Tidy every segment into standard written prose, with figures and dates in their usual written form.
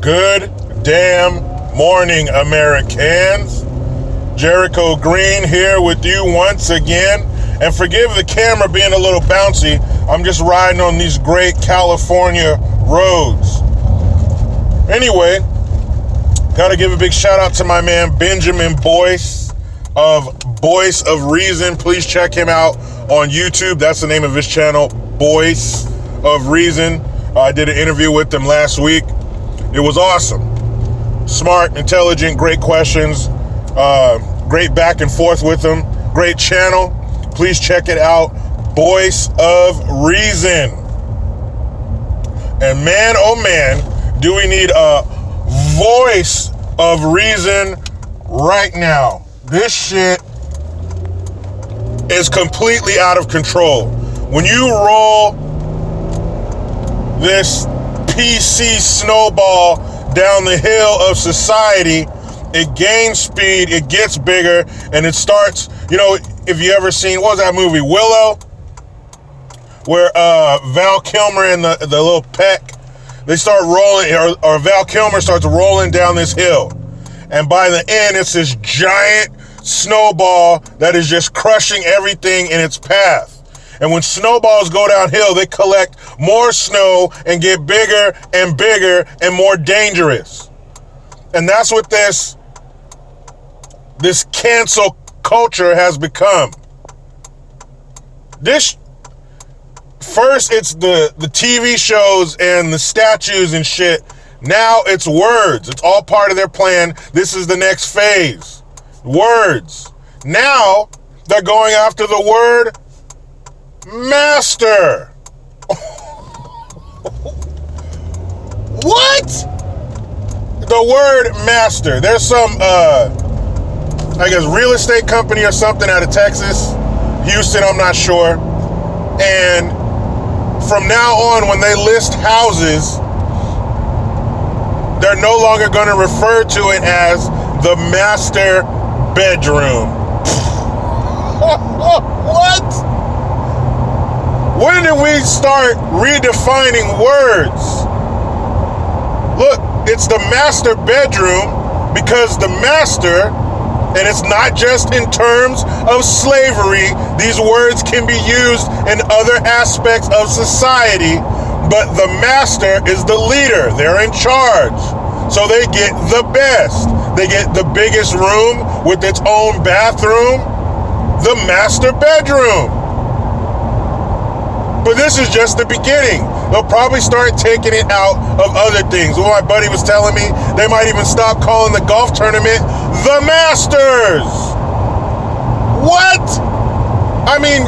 Good damn morning, Americans. Jericho Green here with you once again. And forgive the camera being a little bouncy. I'm just riding on these great California roads. Anyway, gotta give a big shout out to my man Benjamin Boyce of Voice of Reason. Please check him out on YouTube. That's the name of his channel, Voice of Reason. I did an interview with him last week. It was awesome. Smart, intelligent, great questions. Great back and forth with him. Great channel. Please check it out. Voice of Reason. And man, oh man, do we need a voice of reason right now. This shit is completely out of control. When you roll this PC snowball down the hill of society, it gains speed, it gets bigger, and it starts, you know, if you ever seen, what was that movie, Willow? Where Val Kilmer and the little peck, they start rolling, or Val Kilmer starts rolling down this hill. And by the end, it's this giant snowball that is just crushing everything in its path. And when snowballs go downhill, they collect more snow and get bigger and bigger and more dangerous. And that's what this cancel culture has become. First it's the TV shows and the statues and shit. Now it's words. It's all part of their plan. This is the next phase. Words. Now they're going after the word master. What? The word master. There's some, I guess, real estate company or something out of Texas, Houston, I'm not sure. And from now on, when they list houses, they're no longer going to refer to it as the master bedroom. What? When did we start redefining words? Look, it's the master bedroom because the master, and it's not just in terms of slavery, these words can be used in other aspects of society, but the master is the leader. They're in charge. So they get the best. They get the biggest room with its own bathroom, the master bedroom. But this is just the beginning. They'll probably start taking it out of other things. What my buddy was telling me, they might even stop calling the golf tournament the Masters. What? I mean,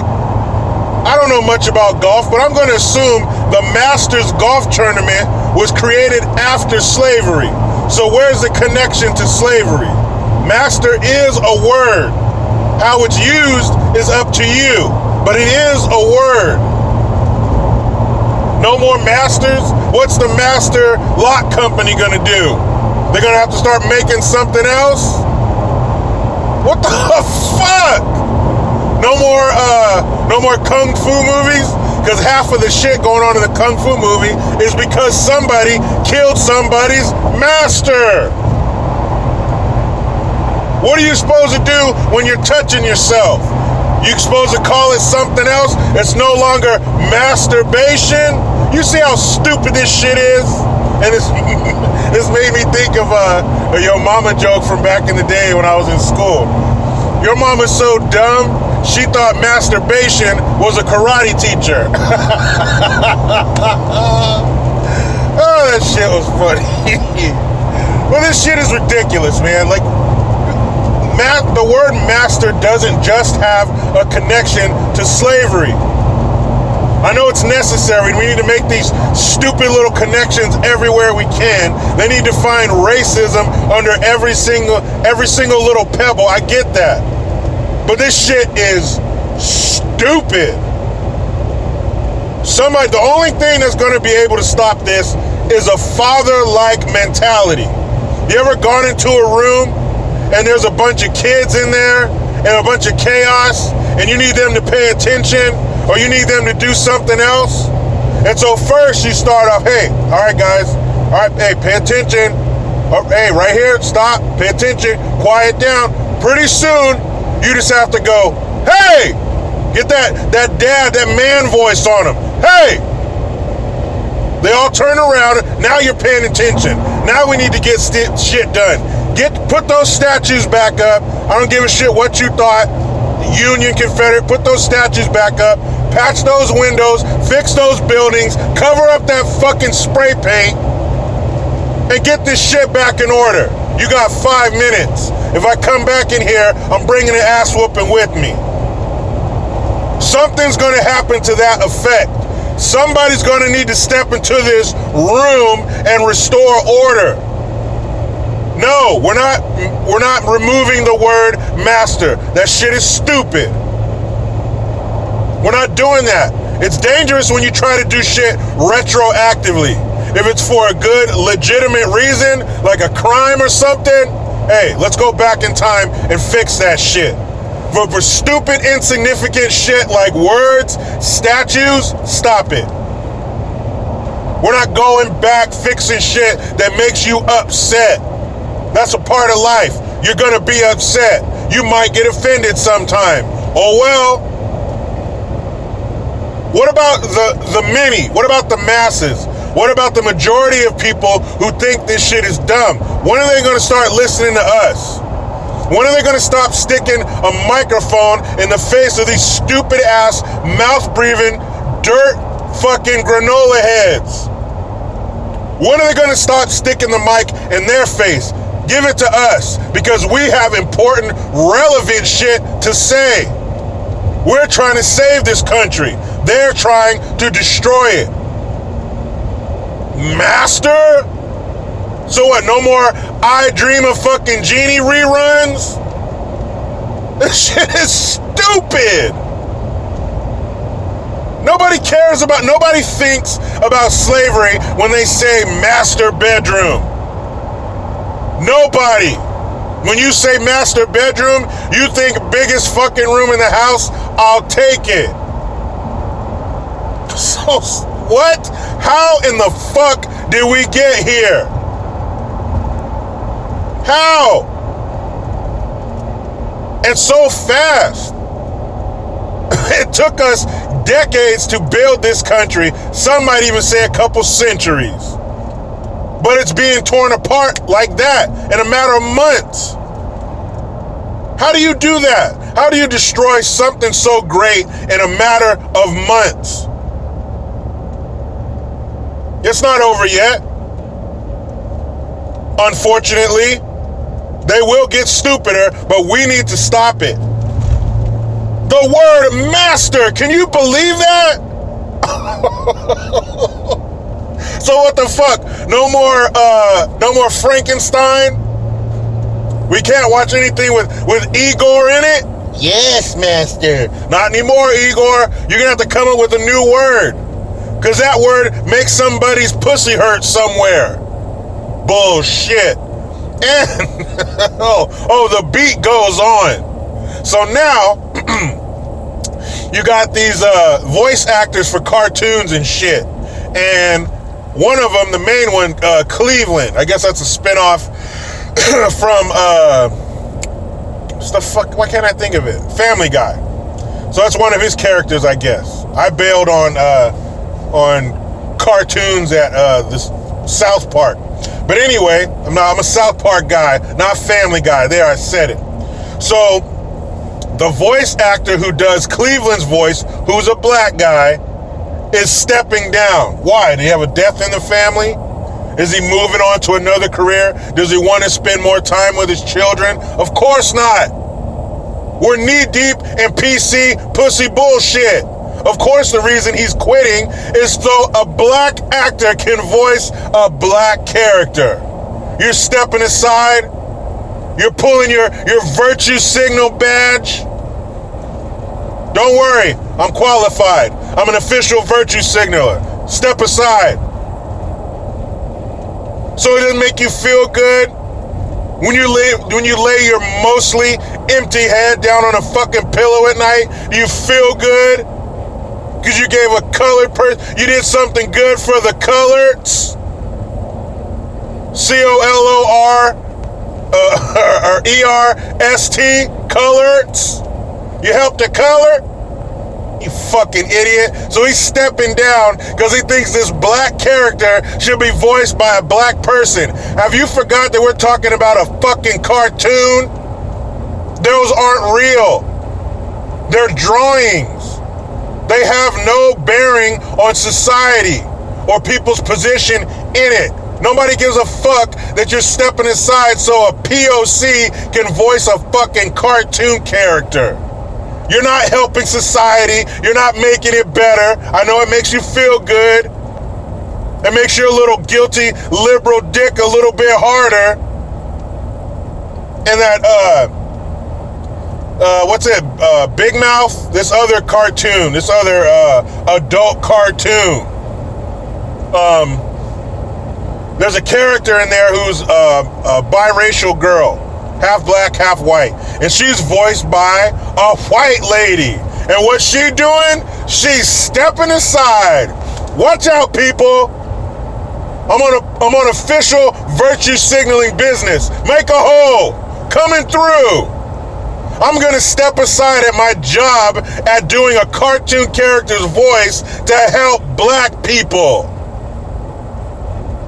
I don't know much about golf, but I'm going to assume the Masters golf tournament was created after slavery. So where's the connection to slavery? Master is a word. How it's used is up to you, but it is a word. No more masters? What's the master lock company gonna do? They're gonna have to start making something else? What the fuck? No more kung fu movies? Because half of the shit going on in the kung fu movie is because somebody killed somebody's master. What are you supposed to do when you're touching yourself? You supposed to call it something else? It's no longer masturbation. You see how stupid this shit is? And this made me think of a Yo Mama joke from back in the day when I was in school. Your mama's so dumb, she thought masturbation was a karate teacher. Oh, that shit was funny. Well, this shit is ridiculous, man. Like, the word master doesn't just have a connection to slavery. I know it's necessary. We need to make these stupid little connections everywhere we can. They need to find racism under every single little pebble. I get that. But this shit is stupid. The only thing that's going to be able to stop this is a father-like mentality. You ever gone into a room and there's a bunch of kids in there and a bunch of chaos, and you need them to pay attention, or you need them to do something else? And so first you start off, hey, all right guys, All right, hey, pay attention. Oh, hey, right here, stop, pay attention, quiet down. Pretty soon, you just have to go, hey! Get that man voice on them. Hey! They all turn around. Now you're paying attention. Now we need to get shit done. Put those statues back up. I don't give a shit what you thought. Union, Confederate, put those statues back up. Patch those windows. Fix those buildings. Cover up that fucking spray paint. And get this shit back in order. You got 5 minutes. If I come back in here, I'm bringing an ass whooping with me. Something's going to happen to that effect. Somebody's going to need to step into this room and restore order. No, we're not removing the word master. That shit is stupid. We're not doing that. It's dangerous when you try to do shit retroactively. If it's for a good, legitimate reason, like a crime or something, hey, let's go back in time and fix that shit. But for stupid, insignificant shit like words, statues, stop it. We're not going back fixing shit that makes you upset. That's a part of life. You're gonna be upset. You might get offended sometime. Oh well. What about the many? What about the masses? What about the majority of people who think this shit is dumb? When are they gonna start listening to us? When are they going to stop sticking a microphone in the face of these stupid ass, mouth-breathing, dirt fucking granola heads? When are they going to stop sticking the mic in their face? Give it to us, because we have important, relevant shit to say. We're trying to save this country. They're trying to destroy it. Master? So what, no more I Dream of fucking Genie reruns? This shit is stupid. Nobody thinks about slavery when they say master bedroom. Nobody. When you say master bedroom, you think biggest fucking room in the house? I'll take it. So, what? How in the fuck did we get here? How? And so fast. It took us decades to build this country. Some might even say a couple centuries. But it's being torn apart like that in a matter of months. How do you do that? How do you destroy something so great in a matter of months? It's not over yet. Unfortunately, they will get stupider, but we need to stop it. The word master, can you believe that? So what the fuck? No more Frankenstein? We can't watch anything with Igor in it? Yes, master. Not anymore, Igor. You're gonna have to come up with a new word. Cause that word makes somebody's pussy hurt somewhere. Bullshit. And the beat goes on. So now you got these voice actors for cartoons and shit. And one of them, the main one, Cleveland. I guess that's a spinoff from why can't I think of it? Family Guy. So that's one of his characters, I guess. I bailed on cartoons at this South Park. But anyway, I'm a South Park guy, not Family Guy. There, I said it. So the voice actor who does Cleveland's voice, who's a black guy, is stepping down. Why? Did he have a death in the family? Is he moving on to another career? Does he want to spend more time with his children? Of course not. We're knee-deep in PC pussy bullshit. Of course the reason he's quitting is so a black actor can voice a black character. You're stepping aside. You're pulling your virtue signal badge. Don't worry, I'm qualified. I'm an official virtue signaler. Step aside. So it doesn't make you feel good when you lay your mostly empty head down on a fucking pillow at night? Do you feel good? Because you gave a colored person, you did something good for the coloreds? C-O-L-O-R or E-R-S-T, coloreds. You help the color? You fucking idiot. So he's stepping down because he thinks this black character should be voiced by a black person. Have you forgot that we're talking about a fucking cartoon? Those aren't real. They're drawings. They have no bearing on society or people's position in it. Nobody gives a fuck that you're stepping aside so a POC can voice a fucking cartoon character. You're not helping society. You're not making it better. I know it makes you feel good. It makes your little guilty liberal dick a little bit harder. And that, what's it? Big Mouth? This other cartoon. This other adult cartoon. There's a character in there who's a biracial girl. Half black, half white. And she's voiced by a white lady. And what's she doing? She's stepping aside. Watch out, people. I'm on official virtue signaling business. Make a hole. Coming through. I'm going to step aside at my job at doing a cartoon character's voice to help black people.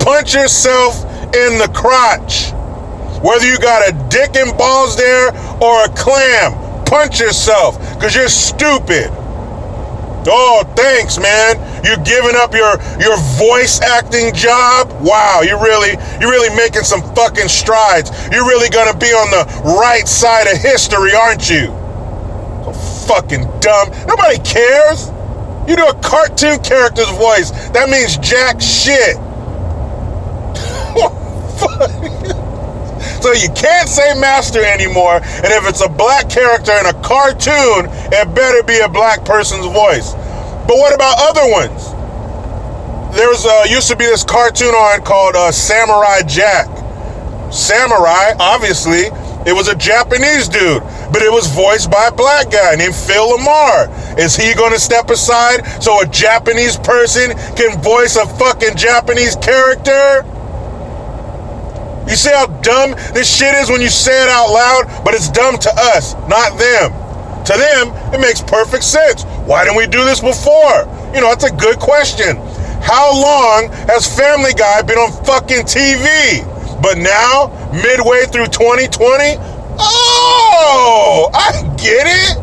Punch yourself in the crotch. Whether you got a dick and balls there or a clam, punch yourself, because you're stupid. Oh, thanks, man. You're giving up your voice acting job? Wow, you're really making some fucking strides. You're really gonna be on the right side of history, aren't you? So fucking dumb. Nobody cares. You do a cartoon character's voice. That means jack shit. So you can't say master anymore, and if it's a black character in a cartoon, it better be a black person's voice. But what about other ones? There's used to be this cartoon on called Samurai Jack. Samurai, obviously, it was a Japanese dude, but it was voiced by a black guy named Phil Lamar. Is he going to step aside so a Japanese person can voice a fucking Japanese character? You see how dumb this shit is when you say it out loud, but it's dumb to us, not them. To them, it makes perfect sense. Why didn't we do this before? You know, that's a good question. How long has Family Guy been on fucking TV? But now, midway through 2020, oh, I get it.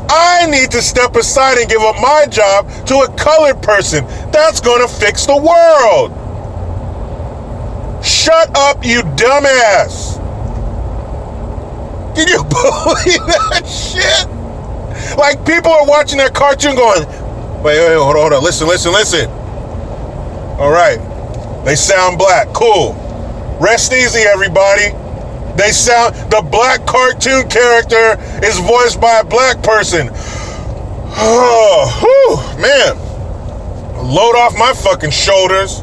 I need to step aside and give up my job to a colored person. That's gonna fix the world. Shut up, you dumbass. Can you believe that shit? Like, people are watching that cartoon going, wait, hold on, listen. All right, they sound black, cool. Rest easy, everybody. The black cartoon character is voiced by a black person. Oh, whew, man. Load off my fucking shoulders.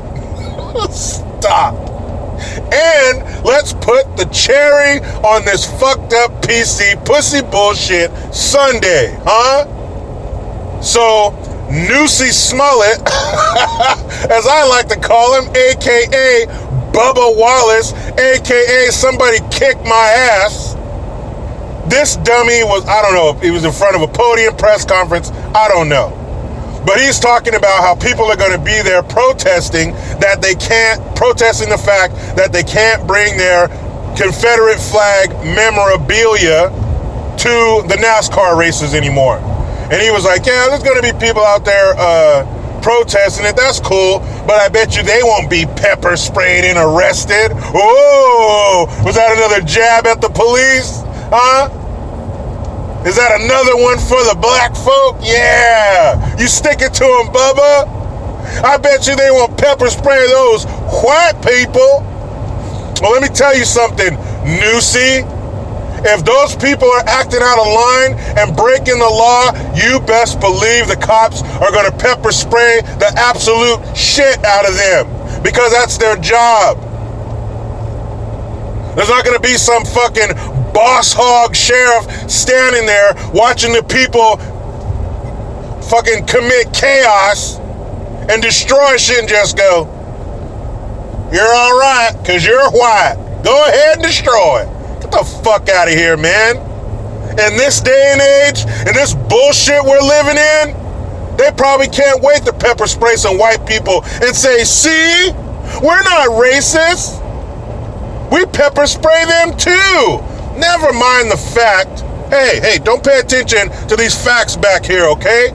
Stop. And let's put the cherry on this fucked up PC pussy bullshit Sunday, huh? So, Noosie Smollett, as I like to call him, a.k.a. Bubba Wallace, a.k.a. somebody kicked my ass. This dummy was, I don't know, he was in front of a podium press conference, I don't know. But he's talking about how people are going to be there protesting the fact that they can't bring their Confederate flag memorabilia to the NASCAR races anymore. And he was like, yeah, there's going to be people out there protesting it. That's cool. But I bet you they won't be pepper sprayed and arrested. Oh, was that another jab at the police? Huh? Is that another one for the black folk? Yeah. You stick it to them, Bubba. I bet you they won't pepper spray those white people. Well, let me tell you something, Noosie. If those people are acting out of line and breaking the law, you best believe the cops are going to pepper spray the absolute shit out of them, because that's their job. There's not going to be some fucking boss hog sheriff standing there watching the people fucking commit chaos and destroy shit and just go, You're all right, because you're white. Go ahead and destroy it. Get the fuck out of here, man. In this day and age, in this bullshit we're living in, they probably can't wait to pepper spray some white people and say, see, we're not racist. We pepper spray them too. Never mind the fact. Hey, don't pay attention to these facts back here, okay?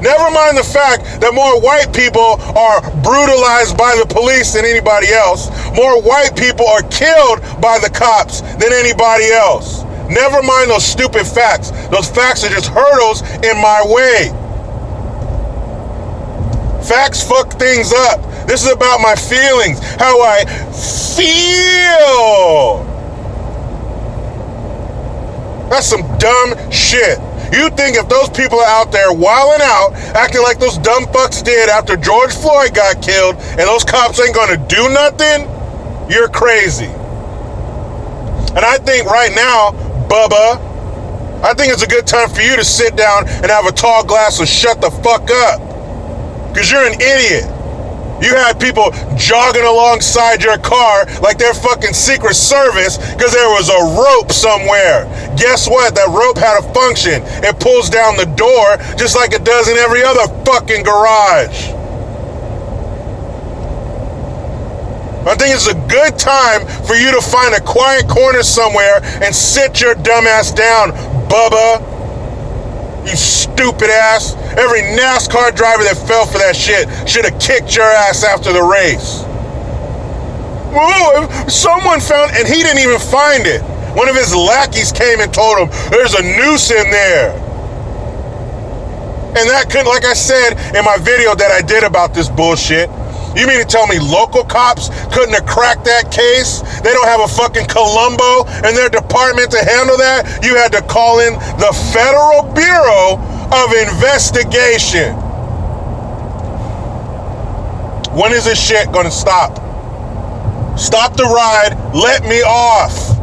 Never mind the fact that more white people are brutalized by the police than anybody else. More white people are killed by the cops than anybody else. Never mind those stupid facts. Those facts are just hurdles in my way. Facts fuck things up. This is about my feelings, how I feel. That's some dumb shit. You think if those people are out there wilding out, acting like those dumb fucks did after George Floyd got killed, and those cops ain't gonna do nothing? You're crazy. And I think right now, Bubba, I think it's a good time for you to sit down and have a tall glass of shut the fuck up. Because you're an idiot. You had people jogging alongside your car like they're fucking Secret Service because there was a rope somewhere. Guess what? That rope had a function. It pulls down the door just like it does in every other fucking garage. I think it's a good time for you to find a quiet corner somewhere and sit your dumb ass down, Bubba. You stupid ass. Every NASCAR driver that fell for that shit should have kicked your ass after the race. Oh, someone found, and he didn't even find it. One of his lackeys came and told him, there's a noose in there. And that couldn't, like I said in my video that I did about this bullshit, you mean to tell me local cops couldn't have cracked that case? They don't have a fucking Columbo in their department to handle that? You had to call in the Federal Bureau of Investigation. When is this shit gonna stop? Stop the ride, let me off.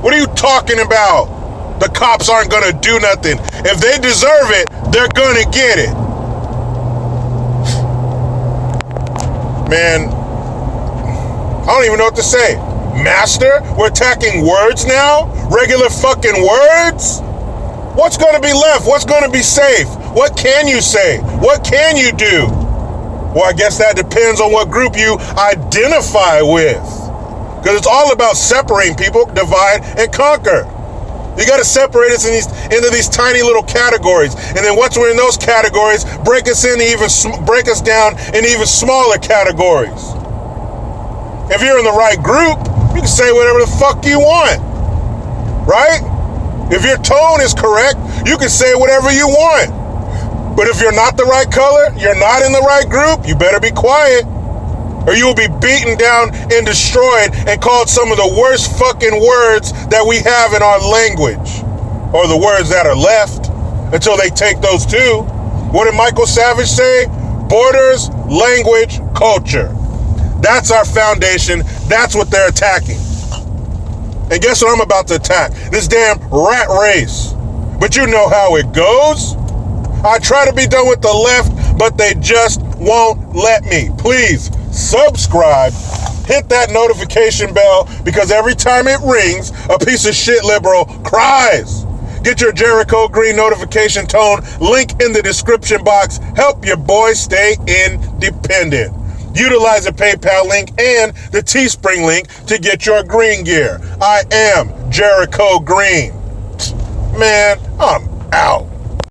What are you talking about? The cops aren't gonna do nothing. If they deserve it, they're gonna get it. Man, I don't even know what to say. Master, we're attacking words now? Regular fucking words? What's going to be left? What's going to be safe? What can you say? What can you do? Well, I guess that depends on what group you identify with. Because it's all about separating people, divide and conquer. You got to separate us into these tiny little categories, and then once we're in those categories, break us down in even smaller categories. If you're in the right group, you can say whatever the fuck you want, right? If your tone is correct, you can say whatever you want. But if you're not the right color, you're not in the right group, you better be quiet, or you will be beaten down and destroyed and called some of the worst fucking words that we have in our language. Or the words that are left until they take those too. What did Michael Savage say? Borders, language, culture. That's our foundation. That's what they're attacking. And guess what I'm about to attack? This damn rat race. But you know how it goes. I try to be done with the left, but they just won't let me. Please subscribe, hit that notification bell, because every time it rings, a piece of shit liberal cries. Get your Jericho Green notification tone, link in the description box. Help your boy stay independent. Utilize the PayPal link and the Teespring link to get your green gear. I am Jericho Green. Man, I'm